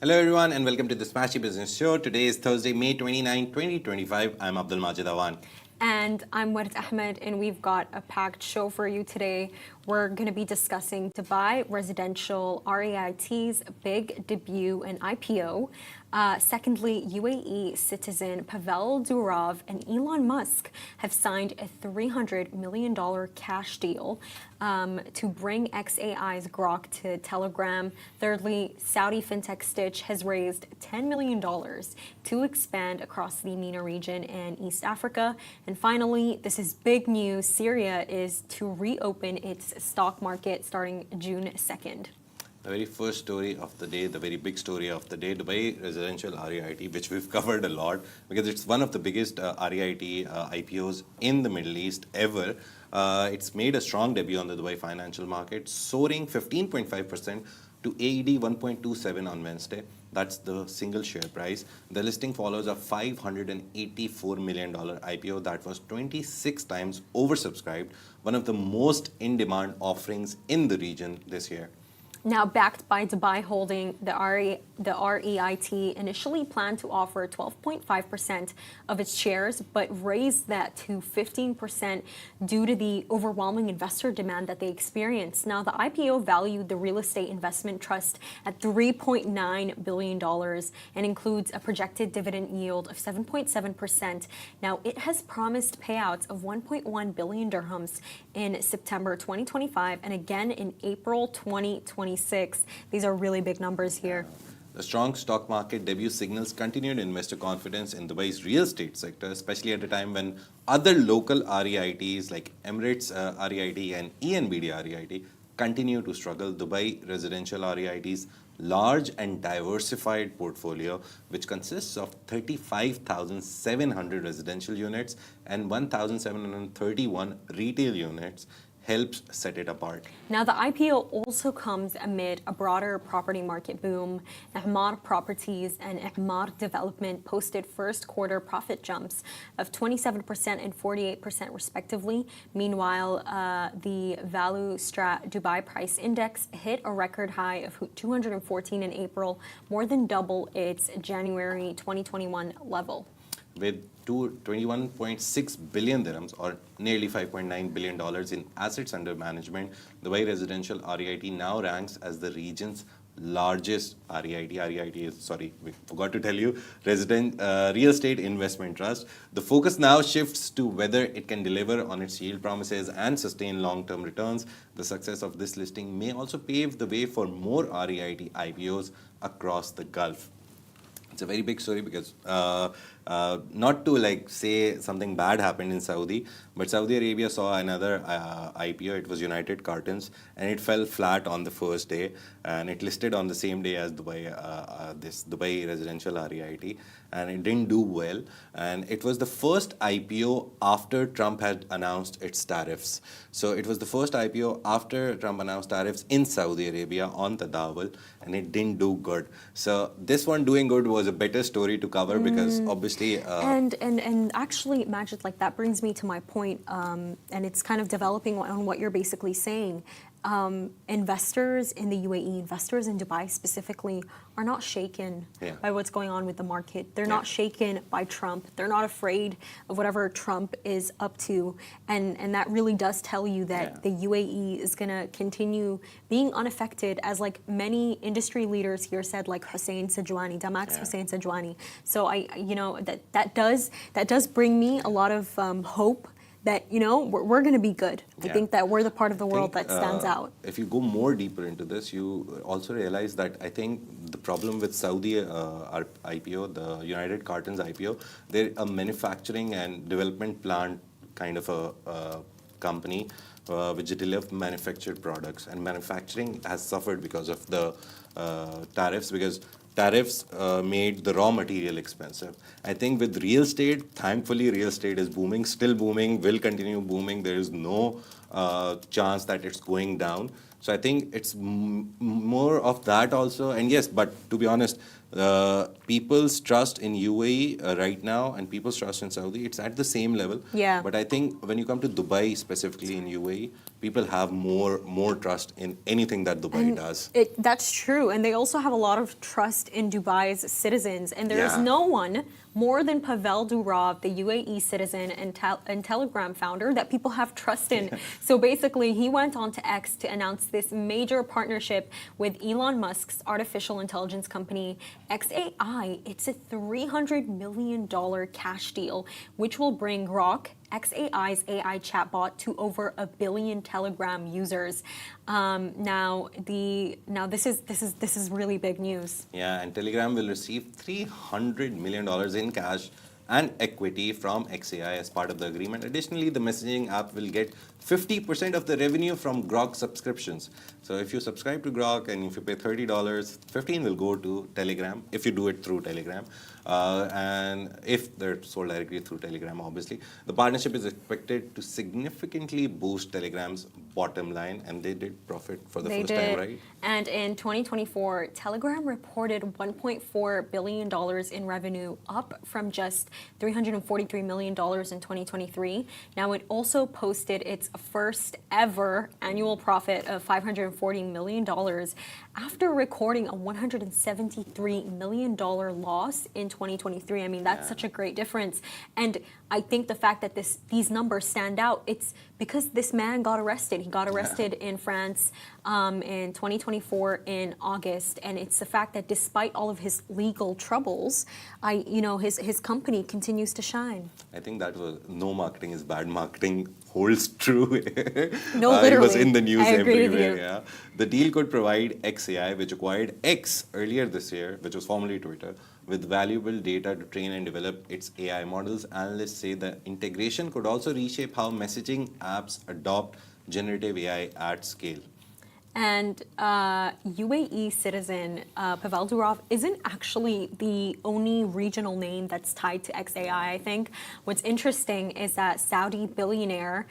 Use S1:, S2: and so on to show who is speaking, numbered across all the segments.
S1: Hello everyone and welcome to the Smashi Business Show. Today is Thursday, May 29, 2025. I'm Abdul Majid Awan.
S2: And I'm Ward Ahmed, and we've got a packed show for you today. We're going to be discussing Dubai Residential REIT's big debut and IPO. Secondly, UAE citizen Pavel Durov and Elon Musk have signed a $300 million cash deal to bring xAI's Grok to Telegram. Thirdly, Saudi Fintech Stitch has raised $10 million to expand across the MENA region and East Africa. And finally, this is big news. Syria is to reopen its stock market starting June 2nd.
S1: The very first story of the day, the very big story of the day, Dubai Residential REIT, which we've covered a lot because it's one of the biggest REIT IPOs in the Middle East ever. It's made a strong debut on the Dubai financial market, soaring 15.5% to AED 1.27 on Wednesday. That's the single share price. The listing follows a $584 million IPO that was 26 times oversubscribed, one of the most in-demand offerings in the region this year.
S2: Now backed by Dubai Holding, the REIT initially planned to offer 12.5% of its shares, but raised that to 15% due to the overwhelming investor demand that they experienced. Now the IPO valued the real estate investment trust at $3.9 billion and includes a projected dividend yield of 7.7%. Now it has promised payouts of 1.1 billion dirhams in September 2025 and again in April 2026. These are really big numbers here.
S1: The strong stock market debut signals continued investor confidence in Dubai's real estate sector, especially at a time when other local REITs like Emirates REIT and ENBD REIT continue to struggle. Dubai Residential REIT's large and diversified portfolio, which consists of 35,700 residential units and 1,731 retail units, helps set it apart.
S2: Now, the IPO also comes amid a broader property market boom. Emaar Properties and Emaar Development posted first quarter profit jumps of 27% and 48% respectively. Meanwhile, the Value Strat Dubai Price Index hit a record high of 214 in April, more than double its January 2021 level.
S1: With 21.6 billion dirhams or nearly $5.9 billion in assets under management, Dubai Residential REIT now ranks as the region's largest REIT. REIT is, sorry, we forgot to tell you, real estate investment trust. The focus now shifts to whether it can deliver on its yield promises and sustain long-term returns. The success of this listing may also pave the way for more REIT IPOs across the Gulf. It's a very big story because not to say something bad happened in Saudi, but Saudi Arabia saw another IPO. It was United Cartons, and it fell flat on the first day, and it listed on the same day as this Dubai Residential REIT, and it didn't do well. And it was the first IPO after Trump had announced its tariffs. So it was the first IPO after Trump announced tariffs in Saudi Arabia on Tadawul, and it didn't do good. So this one doing good was a better story to cover because obviously
S2: and actually, Majid, like that brings me to my point, and it's kind of developing on what you're basically saying. Investors in the UAE, investors in Dubai specifically, are not shaken by what's going on with the market. They're not shaken by Trump. They're not afraid of whatever Trump is up to. And that really does tell you that the UAE is going to continue being unaffected, as like many industry leaders here said, like Hussein Sajwani, Damax Hussein Sajwani. So that does bring me a lot of hope that, we're going to be good. I think that we're the part of the world that stands out.
S1: If you go more deeper into this, you also realize that I think the problem with Saudi IPO, the United Cartons IPO, they're a manufacturing and development plant kind of a company which delivers manufactured products. And manufacturing has suffered because of the tariffs, because tariffs made the raw material expensive. I think with real estate, thankfully real estate is booming, still booming, will continue booming. There is no chance that it's going down. So I think it's more of that also. And yes, but to be honest, People's trust in UAE right now and people's trust in Saudi, it's at the same level.
S2: Yeah.
S1: But I think when you come to Dubai, specifically in UAE, people have more trust in anything that Dubai does.
S2: That's true. And they also have a lot of trust in Dubai's citizens. And there is
S1: Yeah.
S2: no one more than Pavel Durov, the UAE citizen and Telegram founder, that people have trust in. So basically, he went on to X to announce this major partnership with Elon Musk's artificial intelligence company, xAI. It's a $300 million cash deal, which will bring Grok, xAI's AI chatbot, to over 1 billion Telegram users. Now this is really big news.
S1: Yeah, and Telegram will receive $300 million in cash and equity from xAI as part of the agreement. Additionally, the messaging app will get 50% of the revenue from Grok subscriptions. So if you subscribe to Grok and if you pay $30, $15 will go to Telegram if you do it through Telegram. And if they're sold directly through Telegram, obviously. The partnership is expected to significantly boost Telegram's bottom line, and they did profit for the first time, right?
S2: And in 2024, Telegram reported $1.4 billion in revenue, up from just $343 million in 2023. Now, it also posted its first ever annual profit of $540 million after recording a $173 million loss in 2023. I mean, that's such a great difference. And I think the fact that these numbers stand out, it's because this man got arrested. He got arrested in France in 2024 in August, and it's the fact that despite all of his legal troubles, his company continues to shine.
S1: I think that was no marketing is bad marketing holds true.
S2: No, literally.
S1: It was in the news
S2: I agree with
S1: everywhere.
S2: you.
S1: Yeah, the deal could provide xAI, which acquired X earlier this year, which was formerly Twitter, with valuable data to train and develop its AI models. Analysts say the integration could also reshape how messaging apps adopt generative AI at scale.
S2: And UAE citizen Pavel Durov isn't actually the only regional name that's tied to xAI, I think. What's interesting is that Saudi billionaire,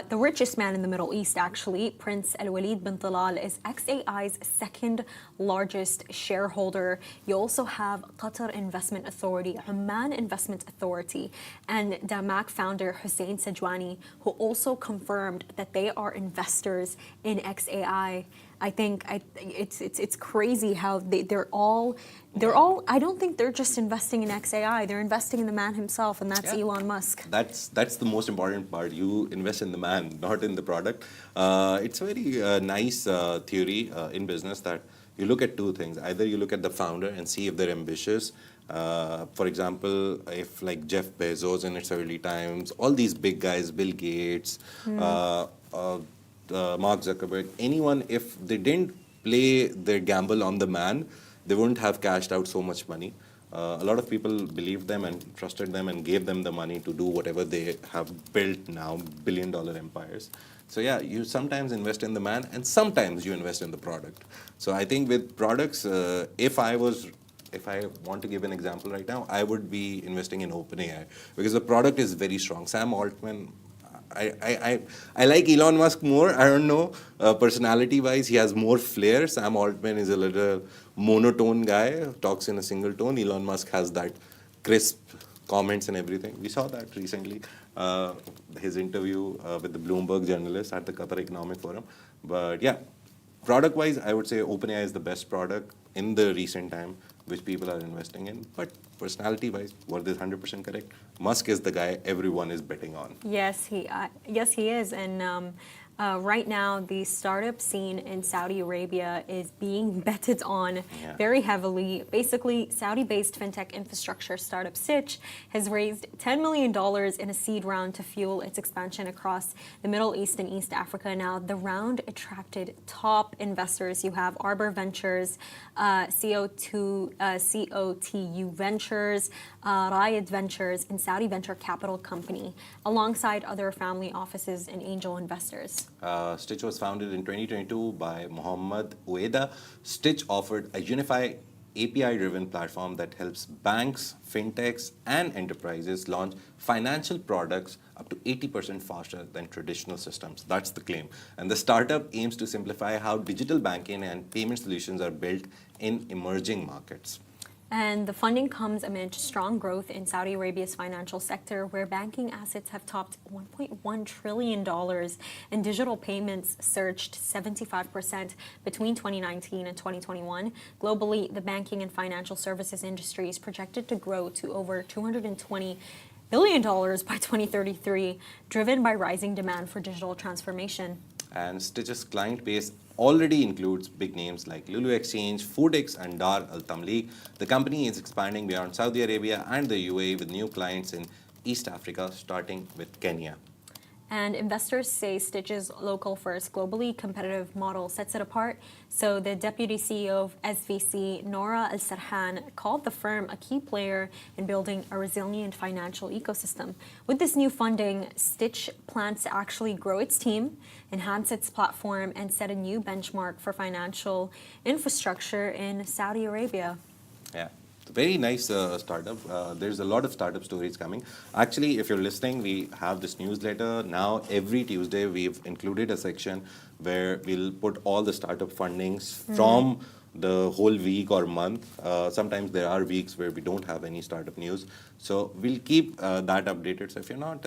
S2: the richest man in the Middle East actually, Prince Al-Walid bin Talal, is xAI's second largest shareholder. You also have Qatar Investment Authority, Oman Investment Authority, and Damac founder Hussein Sajwani, who also confirmed that they are investors in xAI. I think it's crazy how they're all. I don't think they're just investing in xAI. They're investing in the man himself, and that's Elon Musk.
S1: That's the most important part. You invest in the man, not in the product. It's a very nice theory in business that you look at two things. Either you look at the founder and see if they're ambitious. For example, if like Jeff Bezos in its early times, all these big guys, Bill Gates, Mark Zuckerberg, anyone, if they didn't play their gamble on the man, they wouldn't have cashed out so much money. A lot of people believed them and trusted them and gave them the money to do whatever they have built now, billion-dollar empires. So yeah, you sometimes invest in the man and sometimes you invest in the product. So I think with products, if I want to give an example right now, I would be investing in OpenAI because the product is very strong. Sam Altman, I like Elon Musk more. I don't know, personality-wise, he has more flair. Sam Altman is a little monotone guy, talks in a single tone. Elon Musk has that crisp comments and everything. We saw that recently, his interview with the Bloomberg journalist at the Qatar Economic Forum. But yeah, product-wise, I would say OpenAI is the best product in the recent time, which people are investing in. But personality-wise, what is 100% correct? Musk is the guy everyone is betting on.
S2: Yes, he is. And right now, the startup scene in Saudi Arabia is being betted on very heavily. Basically, Saudi-based fintech infrastructure startup Stitch has raised $10 million in a seed round to fuel its expansion across the Middle East and East Africa. Now, the round attracted top investors. You have Arbor Ventures, COTU Ventures, Riot Ventures, and Saudi Venture Capital Company, alongside other family offices and angel investors.
S1: Stitch was founded in 2022 by Mohammed Ueda. Stitch offered a unified API-driven platform that helps banks, fintechs, and enterprises launch financial products up to 80% faster than traditional systems. That's the claim. And the startup aims to simplify how digital banking and payment solutions are built in emerging markets.
S2: And the funding comes amid strong growth in Saudi Arabia's financial sector, where banking assets have topped $1.1 trillion and digital payments surged 75% between 2019 and 2021. Globally, the banking and financial services industry is projected to grow to over $220 billion by 2033, driven by rising demand for digital transformation.
S1: And Stitch's client base already includes big names like Lulu Exchange, Foodix, and Dar Al Tamliq. The company is expanding beyond Saudi Arabia and the UAE with new clients in East Africa, starting with Kenya.
S2: And investors say Stitch's local-first, globally competitive model sets it apart. So the deputy CEO of SVC, Nora Al-Sarhan, called the firm a key player in building a resilient financial ecosystem. With this new funding, Stitch plans to actually grow its team, enhance its platform, and set a new benchmark for financial infrastructure in Saudi Arabia.
S1: Yeah. Very nice startup. There's a lot of startup stories coming. Actually, if you're listening, we have this newsletter. Now, every Tuesday, we've included a section where we'll put all the startup fundings from the whole week or month. Sometimes there are weeks where we don't have any startup news. So we'll keep that updated. So if you're not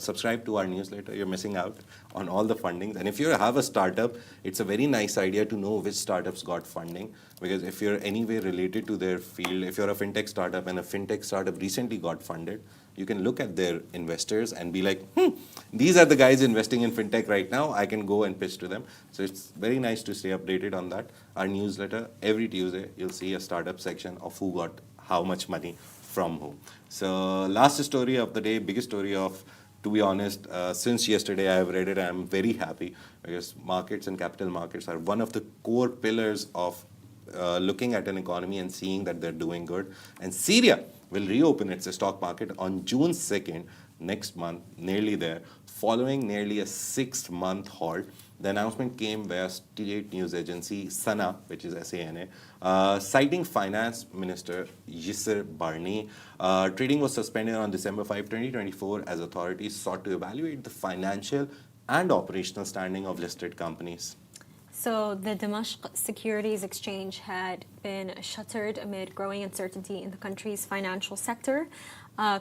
S1: subscribed to our newsletter, you're missing out on all the fundings. And if you have a startup, it's a very nice idea to know which startups got funding, because if you're anyway related to their field, if you're a fintech startup and a fintech startup recently got funded, you can look at their investors and be like, these are the guys investing in fintech right now. I can go and pitch to them. So it's very nice to stay updated on that. Our newsletter, every Tuesday, you'll see a startup section of who got how much money from whom. So last story of the day, biggest story of, to be honest, since yesterday I have read it, I'm very happy, because markets and capital markets are one of the core pillars of looking at an economy and seeing that they're doing good. And Syria will reopen its stock market on June 2nd, next month, nearly there, following nearly a 6-month halt. The announcement came via state news agency SANA, which is SANA, citing Finance Minister Yasser Barni. Trading was suspended on December 5, 2024, as authorities sought to evaluate the financial and operational standing of listed companies.
S2: So the Damascus Securities Exchange had been shuttered amid growing uncertainty in the country's financial sector,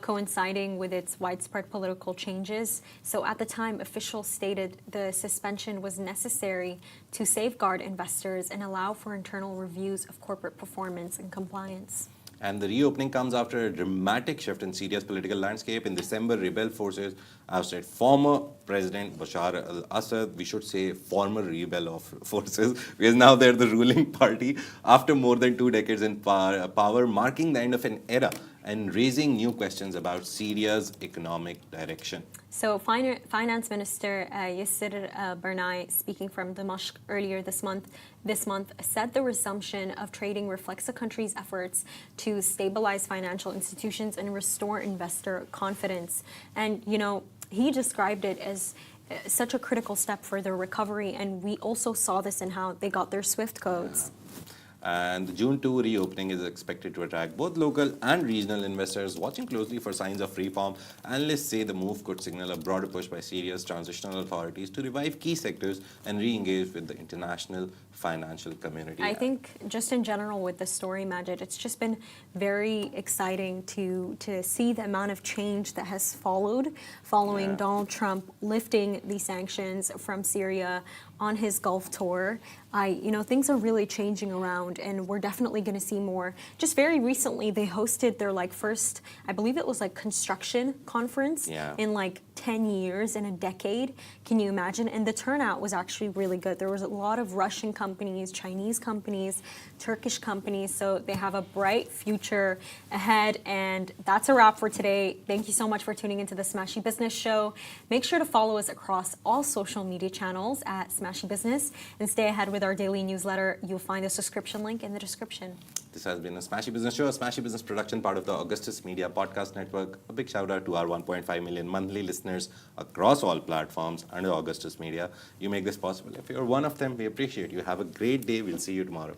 S2: coinciding with its widespread political changes. So at the time, officials stated the suspension was necessary to safeguard investors and allow for internal reviews of corporate performance and compliance.
S1: And the reopening comes after a dramatic shift in Syria's political landscape. In December, rebel forces ousted former President Bashar al-Assad, we should say former rebel forces, because now they're the ruling party, after more than 2 decades in power, marking the end of an era and raising new questions about Syria's economic direction.
S2: So Finance Minister Yasser Barni, speaking from Damascus earlier this month, said the resumption of trading reflects the country's efforts to stabilize financial institutions and restore investor confidence. And, you know, he described it as such a critical step for their recovery. And we also saw this in how they got their SWIFT codes.
S1: And the June 2 reopening is expected to attract both local and regional investors, watching closely for signs of reform. Analysts say the move could signal a broader push by Syria's transitional authorities to revive key sectors and re-engage with the international financial community.
S2: I think just in general with the story, Majid, it's just been very exciting to see the amount of change that has following Donald Trump lifting the sanctions from Syria on his Gulf tour. Things are really changing around, and we're definitely going to see more. Just very recently, they hosted their first, I believe it was construction conference in 10 years, in a decade. Can you imagine? And the turnout was actually really good. There was a lot of Russian companies, Chinese companies, Turkish companies. So they have a bright future ahead. And that's a wrap for today. Thank you so much for tuning into the Smashi Business Show. Make sure to follow us across all social media channels at Smashi Business and stay ahead with our daily newsletter. You'll find the subscription link in the description.
S1: This has been a Smashi Business Show, a Smashi Business production, part of the Augustus Media Podcast Network. A big shout out to our 1.5 million monthly listeners across all platforms under Augustus Media. You make this possible. If you're one of them, we appreciate you. Have a great day. We'll see you tomorrow.